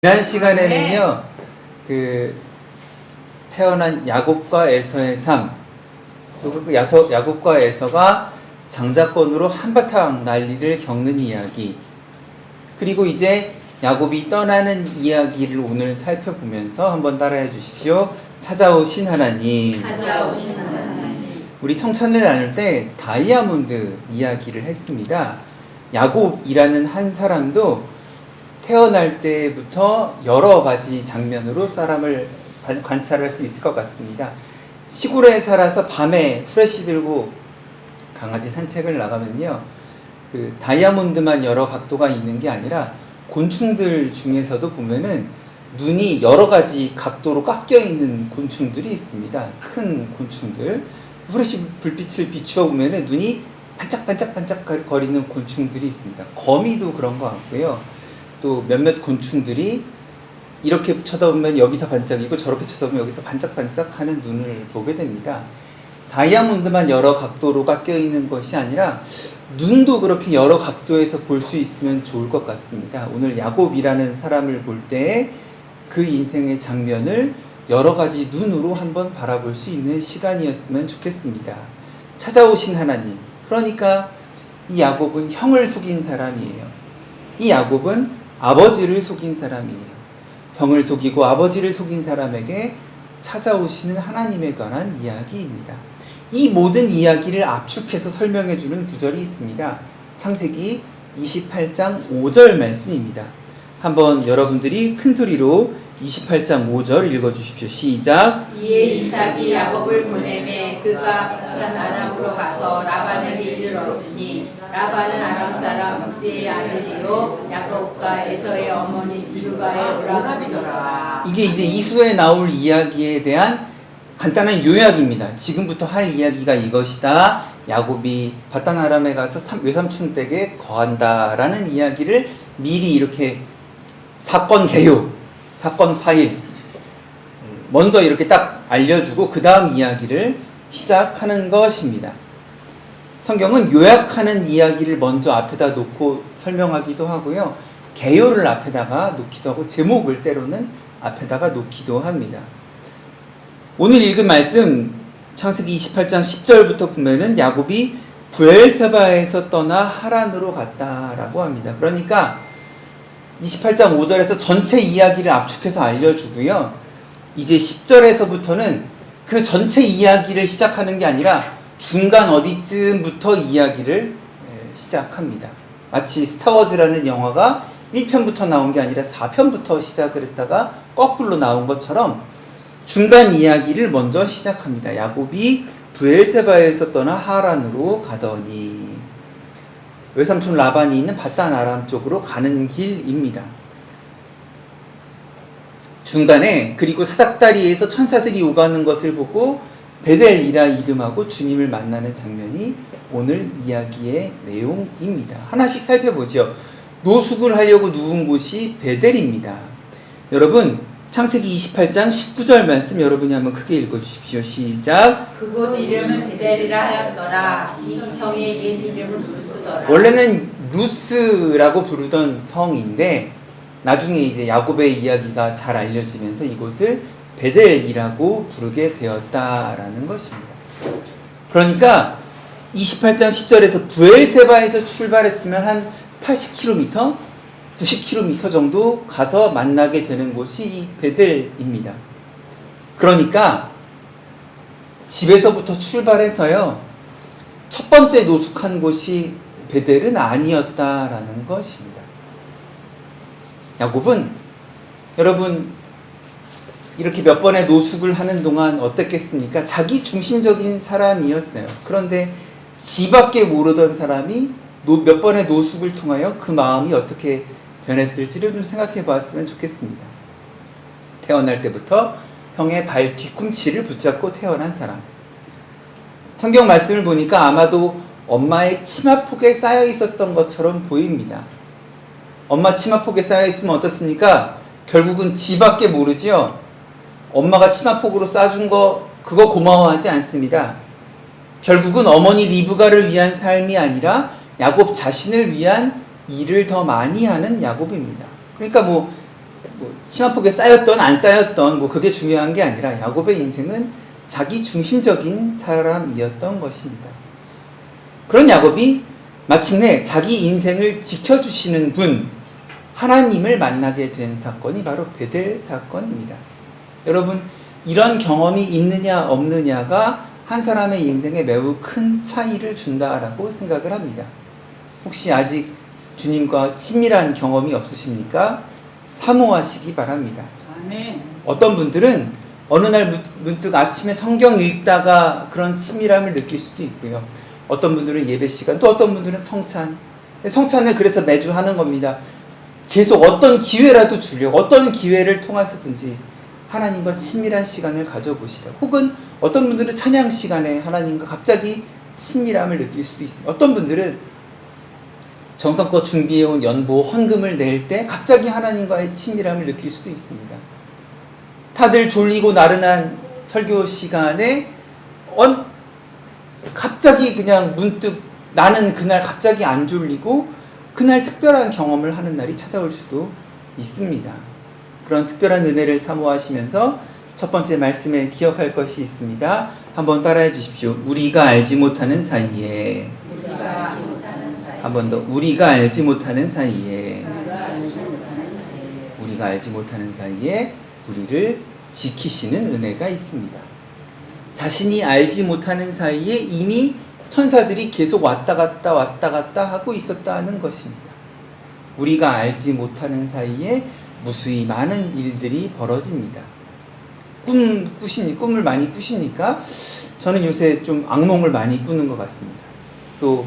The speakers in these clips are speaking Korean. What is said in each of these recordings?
지난 시간에는요, 태어난 야곱과 에서의 삶, 또 그 야곱과 에서가 장자권으로 한바탕 난리를 겪는 이야기, 그리고 이제 야곱이 떠나는 이야기를 오늘 살펴보면서 한번 따라해 주십시오. 찾아오신 하나님. 우리 성찬을 나눌 때 다이아몬드 이야기를 했습니다. 야곱이라는 한 사람도 태어날 때부터 여러 가지 장면으로 사람을 관찰할 수 있을 것 같습니다. 시골에 살아서 밤에 후레쉬 들고 강아지 산책을 나가면요, 그 다이아몬드만 여러 각도가 있는 게 아니라 곤충들 중에서도 보면은 눈이 여러 가지 각도로 깎여 있는 곤충들이 있습니다. 큰 곤충들. 후레쉬 불빛을 비추어 보면은 눈이 반짝반짝 거리는 곤충들이 있습니다. 거미도 그런 것 같고요. 또 몇몇 곤충들이 이렇게 쳐다보면 여기서 반짝이고 저렇게 쳐다보면 여기서 반짝반짝 하는 눈을 보게 됩니다. 다이아몬드만 여러 각도로 깎여 있는 것이 아니라 눈도 그렇게 여러 각도에서 볼 수 있으면 좋을 것 같습니다. 오늘 야곱이라는 사람을 볼 때 그 인생의 장면을 여러 가지 눈으로 한번 바라볼 수 있는 시간이었으면 좋겠습니다. 찾아오신 하나님. 그러니까 이 야곱은 형을 속인 사람이에요. 이 야곱은 아버지를 속인 사람이에요. 형을 속이고 아버지를 속인 사람에게 찾아오시는 하나님에 관한 이야기입니다. 이 모든 이야기를 압축해서 설명해 주는 구절이 있습니다. 창세기 28장 5절 말씀입니다. 한번 여러분들이 큰 소리로 28장 5절 읽어주십시오. 시작. 이에 이삭이 야곱을 보내매 그가 한 아람으로 가서 라반에게 이르렀으니 라반은 아람 사람 르드의 아들이요 야곱과 에서의 어머니 빌가의 오라비더라. 이게 이제 이후에 나올 이야기에 대한 간단한 요약입니다. 지금부터 할 이야기가 이것이다. 야곱이 바단 아람에 가서 외삼촌 댁에 거한다라는 이야기를 미리 이렇게 사건 개요, 사건 파일 먼저 이렇게 딱 알려주고 그 다음 이야기를 시작하는 것입니다. 성경은 요약하는 이야기를 먼저 앞에다 놓고 설명하기도 하고요, 개요를 앞에다가 놓기도 하고 제목을 때로는 앞에다가 놓기도 합니다. 오늘 읽은 말씀 창세기 28장 10절부터 보면은 야곱이 브엘세바에서 떠나 하란으로 갔다라고 합니다. 그러니까 28장 5절에서 전체 이야기를 압축해서 알려주고요, 이제 10절에서부터는 그 전체 이야기를 시작하는 게 아니라 중간 어디쯤부터 이야기를 시작합니다. 마치 스타워즈라는 영화가 1편부터 나온 게 아니라 4편부터 시작을 했다가 거꾸로 나온 것처럼 중간 이야기를 먼저 시작합니다. 야곱이 브엘세바에서 떠나 하란으로 가더니, 외삼촌 라반이 있는 바단 아람 쪽으로 가는 길입니다. 중간에 그리고 사닥다리에서 천사들이 오가는 것을 보고 베델이라 이름하고 주님을 만나는 장면이 오늘 이야기의 내용입니다. 하나씩 살펴보죠. 노숙을 하려고 누운 곳이 베델입니다. 여러분, 창세기 28장 19절 말씀 여러분이 한번 크게 읽어주십시오. 시작. 그곳 이름은 베델이라 하였더라. 이 성의 옛 이름은 루스더라. 원래는 루스라고 부르던 성인데 나중에 이제 야곱의 이야기가 잘 알려지면서 이곳을 베델이라고 부르게 되었다라는 것입니다. 그러니까 28장 10절에서 브엘세바에서 출발했으면 한 80km, 90km 정도 가서 만나게 되는 곳이 이 베델입니다. 그러니까 집에서부터 출발해서요, 첫 번째 노숙한 곳이 베델은 아니었다라는 것입니다. 야곱은 여러분 이렇게 몇 번의 노숙을 하는 동안 어땠겠습니까? 자기 중심적인 사람이었어요. 그런데 지 밖에 모르던 사람이 몇 번의 노숙을 통하여 그 마음이 어떻게 변했을지를 좀 생각해 보았으면 좋겠습니다. 태어날 때부터 형의 발 뒤꿈치를 붙잡고 태어난 사람. 성경 말씀을 보니까 아마도 엄마의 치마폭에 쌓여 있었던 것처럼 보입니다. 엄마 치마폭에 쌓여 있으면 어떻습니까? 결국은 지 밖에 모르지요. 엄마가 치마폭으로 싸준 거 그거 고마워하지 않습니다. 결국은 어머니 리브가를 위한 삶이 아니라 야곱 자신을 위한 일을 더 많이 하는 야곱입니다. 그러니까 뭐 뭐 치마폭에 쌓였던 안 쌓였던 뭐 그게 중요한 게 아니라 야곱의 인생은 자기 중심적인 사람이었던 것입니다. 그런 야곱이 마침내 자기 인생을 지켜주시는 분 하나님을 만나게 된 사건이 바로 베델 사건입니다. 여러분, 이런 경험이 있느냐 없느냐가 한 사람의 인생에 매우 큰 차이를 준다라고 생각을 합니다. 혹시 아직 주님과 친밀한 경험이 없으십니까? 사모하시기 바랍니다. 아멘. 어떤 분들은 어느 날 문득 아침에 성경 읽다가 그런 친밀함을 느낄 수도 있고요. 어떤 분들은 예배 시간, 또 어떤 분들은 성찬. 성찬을 그래서 매주 하는 겁니다. 계속 어떤 기회라도 주려고, 어떤 기회를 통해서든지 하나님과 친밀한 시간을 가져보시라. 혹은 어떤 분들은 찬양 시간에 하나님과 갑자기 친밀함을 느낄 수도 있습니다. 어떤 분들은 정성껏 준비해온 연보, 헌금을 낼 때 갑자기 하나님과의 친밀함을 느낄 수도 있습니다. 다들 졸리고 나른한 설교 시간에 갑자기 그냥 문득 나는 그날 갑자기 안 졸리고 그날 특별한 경험을 하는 날이 찾아올 수도 있습니다. 그런 특별한 은혜를 사모하시면서 첫 번째 말씀에 기억할 것이 있습니다. 한번 따라해 주십시오. 우리가 알지 못하는 사이에. 한 번 더. 우리가 알지 못하는 사이에. 우리가 알지 못하는 사이에 우리를 지키시는 은혜가 있습니다. 자신이 알지 못하는 사이에 이미 천사들이 계속 왔다 갔다 하고 있었다는 것입니다. 우리가 알지 못하는 사이에 무수히 많은 일들이 벌어집니다. 꿈을 많이 꾸십니까? 저는 요새 좀 악몽을 많이 꾸는 것 같습니다. 또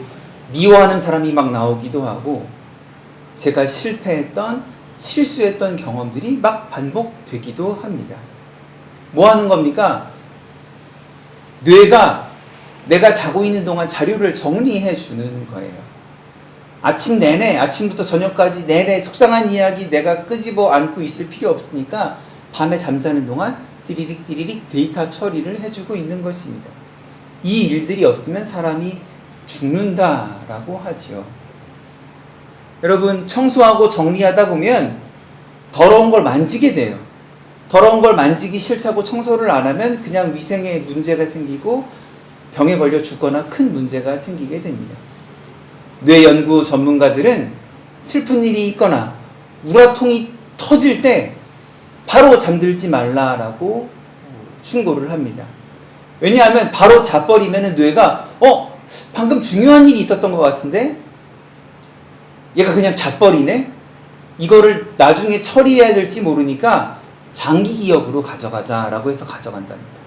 미워하는 사람이 막 나오기도 하고 제가 실수했던 경험들이 막 반복되기도 합니다. 뭐 하는 겁니까? 뇌가 내가 자고 있는 동안 자료를 정리해 주는 거예요. 아침부터 저녁까지 내내 속상한 이야기 내가 끄집어 안고 있을 필요 없으니까 밤에 잠자는 동안 디리릭 데이터 처리를 해주고 있는 것입니다. 이 일들이 없으면 사람이 죽는다라고 하지요. 여러분, 청소하고 정리하다 보면 더러운 걸 만지게 돼요. 더러운 걸 만지기 싫다고 청소를 안 하면 그냥 위생에 문제가 생기고 병에 걸려 죽거나 큰 문제가 생기게 됩니다. 뇌 연구 전문가들은 슬픈 일이 있거나 우라통이 터질 때 바로 잠들지 말라라고 충고를 합니다. 왜냐하면 바로 자버리면 뇌가 방금 중요한 일이 있었던 것 같은데 얘가 그냥 자버리네? 이거를 나중에 처리해야 될지 모르니까 장기 기억으로 가져가자라고 해서 가져간답니다.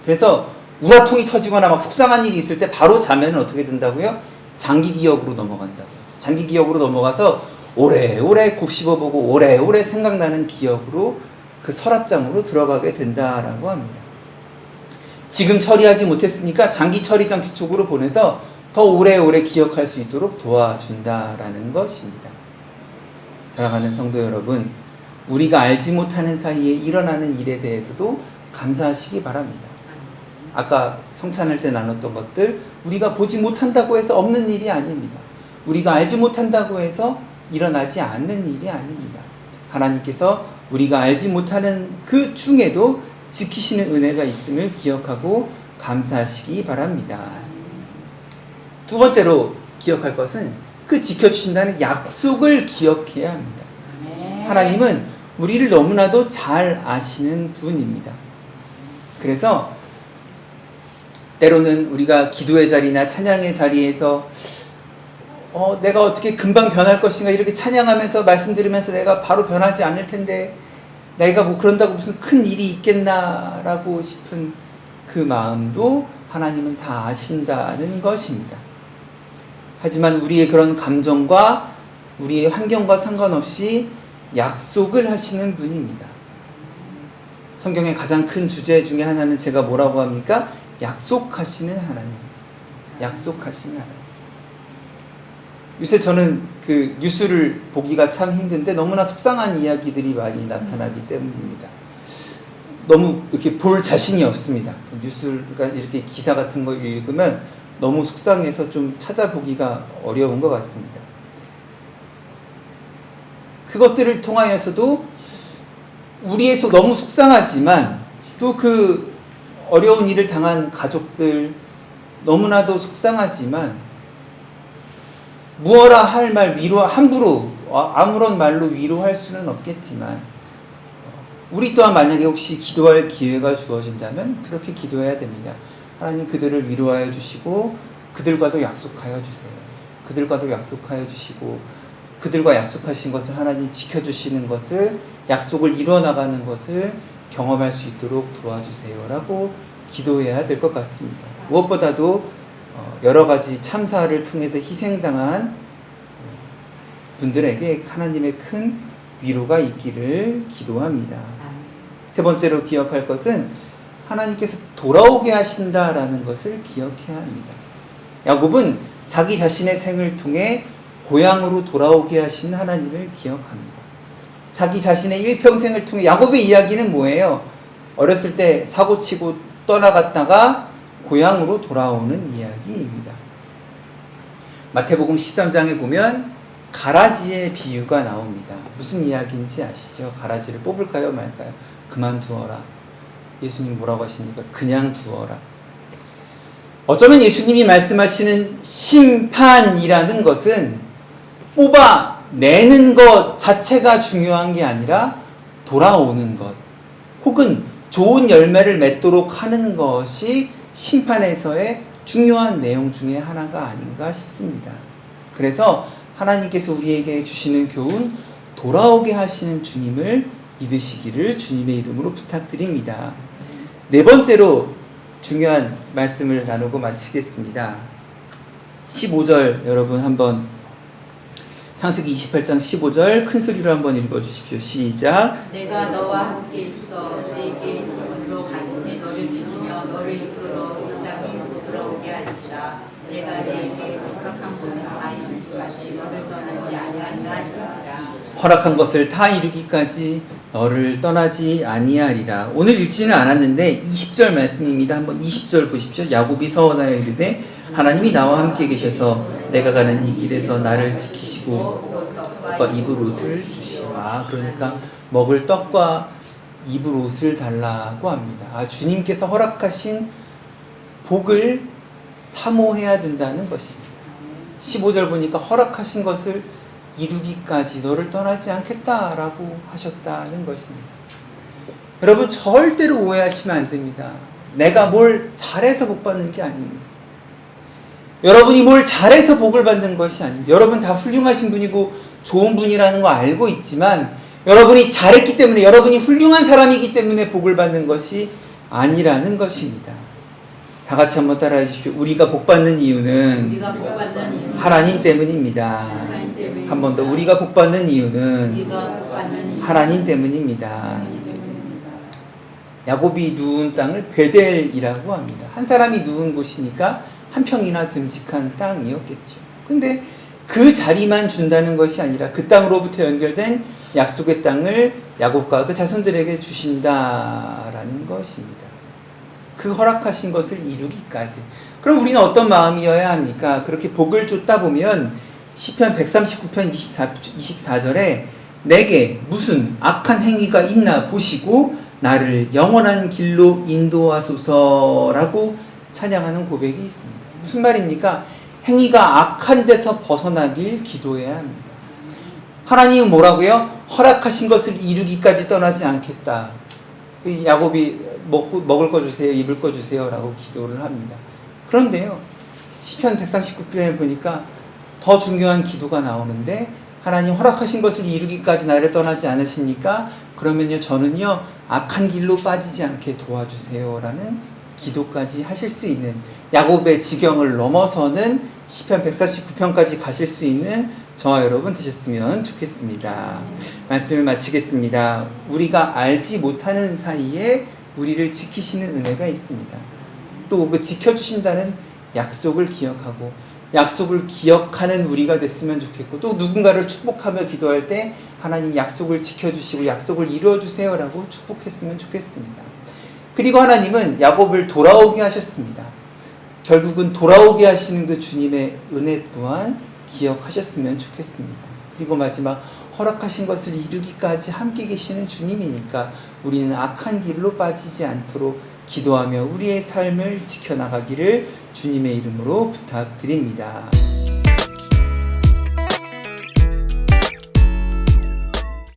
그래서 우라통이 터지거나 막 속상한 일이 있을 때 바로 자면 어떻게 된다고요? 장기 기억으로 넘어간다고요. 장기 기억으로 넘어가서 오래오래 곱씹어보고 오래오래 생각나는 기억으로 그 서랍장으로 들어가게 된다라고 합니다. 지금 처리하지 못했으니까 장기 처리 장치 쪽으로 보내서 더 오래오래 기억할 수 있도록 도와준다라는 것입니다. 사랑하는 성도 여러분, 우리가 알지 못하는 사이에 일어나는 일에 대해서도 감사하시기 바랍니다. 아까 성찬할 때 나눴던 것들, 우리가 보지 못한다고 해서 없는 일이 아닙니다. 우리가 알지 못한다고 해서 일어나지 않는 일이 아닙니다. 하나님께서 우리가 알지 못하는 그 중에도 지키시는 은혜가 있음을 기억하고 감사하시기 바랍니다. 두 번째로 기억할 것은 그 지켜주신다는 약속을 기억해야 합니다. 하나님은 우리를 너무나도 잘 아시는 분입니다. 그래서 때로는 우리가 기도의 자리나 찬양의 자리에서 내가 어떻게 금방 변할 것인가 이렇게 찬양하면서 말씀 들으면서 내가 바로 변하지 않을 텐데 내가 뭐 그런다고 무슨 큰 일이 있겠나라고 싶은 그 마음도 하나님은 다 아신다는 것입니다. 하지만 우리의 그런 감정과 우리의 환경과 상관없이 약속을 하시는 분입니다. 성경의 가장 큰 주제 중에 하나는 제가 뭐라고 합니까? 약속하시는 하나님. 약속하시는 하나님. 요새 저는 그 뉴스를 보기가 참 힘든데 너무나 속상한 이야기들이 많이 나타나기 때문입니다. 너무 이렇게 볼 자신이 없습니다. 뉴스가 이렇게 기사 같은 거 읽으면 너무 속상해서 좀 찾아보기가 어려운 것 같습니다. 그것들을 통하여서도 우리에서 너무 속상하지만 또 그 어려운 일을 당한 가족들 너무나도 속상하지만 무어라 할 말 위로 함부로 아무런 말로 위로할 수는 없겠지만 우리 또한 만약에 혹시 기도할 기회가 주어진다면 그렇게 기도해야 됩니다. 하나님 그들을 위로하여 주시고 그들과도 약속하여 주세요. 그들과도 약속하여 주시고 그들과 약속하신 것을 하나님 지켜주시는 것을 약속을 이루어나가는 것을 경험할 수 있도록 도와주세요 라고 기도해야 될 것 같습니다. 무엇보다도 여러 가지 참사를 통해서 희생당한 분들에게 하나님의 큰 위로가 있기를 기도합니다. 세 번째로 기억할 것은 하나님께서 돌아오게 하신다라는 것을 기억해야 합니다. 야곱은 자기 자신의 생을 통해 고향으로 돌아오게 하신 하나님을 기억합니다. 자기 자신의 일평생을 통해 야곱의 이야기는 뭐예요? 어렸을 때 사고치고 떠나갔다가 고향으로 돌아오는 이야기입니다. 마태복음 13장에 보면 가라지의 비유가 나옵니다. 무슨 이야기인지 아시죠? 가라지를 뽑을까요 말까요? 그만두어라. 예수님 뭐라고 하십니까? 그냥 두어라. 어쩌면 예수님이 말씀하시는 심판이라는 것은 뽑아내는 것 자체가 중요한 게 아니라 돌아오는 것 혹은 좋은 열매를 맺도록 하는 것이 심판에서의 중요한 내용 중에 하나가 아닌가 싶습니다. 그래서 하나님께서 우리에게 주시는 교훈, 돌아오게 하시는 주님을 믿으시기를 주님의 이름으로 부탁드립니다. 네 번째로 중요한 말씀을 나누고 마치겠습니다. 15절 여러분 한번 창세기 28장 15절 큰 소리로 한번 읽어주십시오. 시작. 내가 너와 함께 있어 내게 물로 가든지 너를 지키며 너를 이끌어 이 땅에 들어오게 할지라. 내가 내게 허락한 것을 다 이루기까지 너를 떠나지 아니하리라 할지라. 허락한 것을 다 이루기까지 너를 떠나지 아니하리라. 오늘 읽지는 않았는데 20절 말씀입니다. 한번 20절 보십시오. 야곱이 서원하여 이르되 하나님이 나와 함께 계셔서 내가 가는 이 길에서 나를 지키시고 떡과 입을 옷을 주시라. 그러니까 먹을 떡과 입을 옷을 달라고 합니다. 주님께서 허락하신 복을 사모해야 된다는 것입니다. 15절 보니까 허락하신 것을 이루기까지 너를 떠나지 않겠다라고 하셨다는 것입니다. 여러분 절대로 오해하시면 안 됩니다. 내가 뭘 잘해서 복 받는 게 아닙니다. 여러분이 뭘 잘해서 복을 받는 것이 아닙니다. 여러분 다 훌륭하신 분이고 좋은 분이라는 거 알고 있지만 여러분이 잘했기 때문에 여러분이 훌륭한 사람이기 때문에 복을 받는 것이 아니라는 것입니다. 다 같이 한번 따라해 주십시오. 우리가 복 받는 이유는 하나님 때문입니다. 한 번 더 우리가 복 받는 이유는 하나님 때문입니다. 야곱이 누운 땅을 베델이라고 합니다. 한 사람이 누운 곳이니까 한 평이나 듬직한 땅이었겠죠. 근데 그 자리만 준다는 것이 아니라 그 땅으로부터 연결된 약속의 땅을 야곱과 그 자손들에게 주신다라는 것입니다. 그 허락하신 것을 이루기까지. 그럼 우리는 어떤 마음이어야 합니까? 그렇게 복을 쫓다 보면 시편 139편 24절에 내게 무슨 악한 행위가 있나 보시고 나를 영원한 길로 인도하소서라고 찬양하는 고백이 있습니다. 무슨 말입니까? 행위가 악한 데서 벗어나길 기도해야 합니다. 하나님은 뭐라고요? 허락하신 것을 이루기까지 떠나지 않겠다. 야곱이 먹을 거 주세요, 입을 거 주세요 라고 기도를 합니다. 그런데요, 시편 139편에 보니까 더 중요한 기도가 나오는데 하나님 허락하신 것을 이루기까지 나를 떠나지 않으십니까? 그러면요 저는요 악한 길로 빠지지 않게 도와주세요 라는 기도까지 하실 수 있는, 야곱의 지경을 넘어서는 시편 149편까지 가실 수 있는 저와 여러분 되셨으면 좋겠습니다. 말씀을 마치겠습니다. 우리가 알지 못하는 사이에 우리를 지키시는 은혜가 있습니다. 또 그 지켜주신다는 약속을 기억하고 약속을 기억하는 우리가 됐으면 좋겠고, 또 누군가를 축복하며 기도할 때 하나님 약속을 지켜주시고 약속을 이루어주세요 라고 축복했으면 좋겠습니다. 그리고 하나님은 야곱을 돌아오게 하셨습니다. 결국은 돌아오게 하시는 그 주님의 은혜 또한 기억하셨으면 좋겠습니다. 그리고 마지막 허락하신 것을 이루기까지 함께 계시는 주님이니까 우리는 악한 길로 빠지지 않도록 기도하며 우리의 삶을 지켜나가기를 주님의 이름으로 부탁드립니다.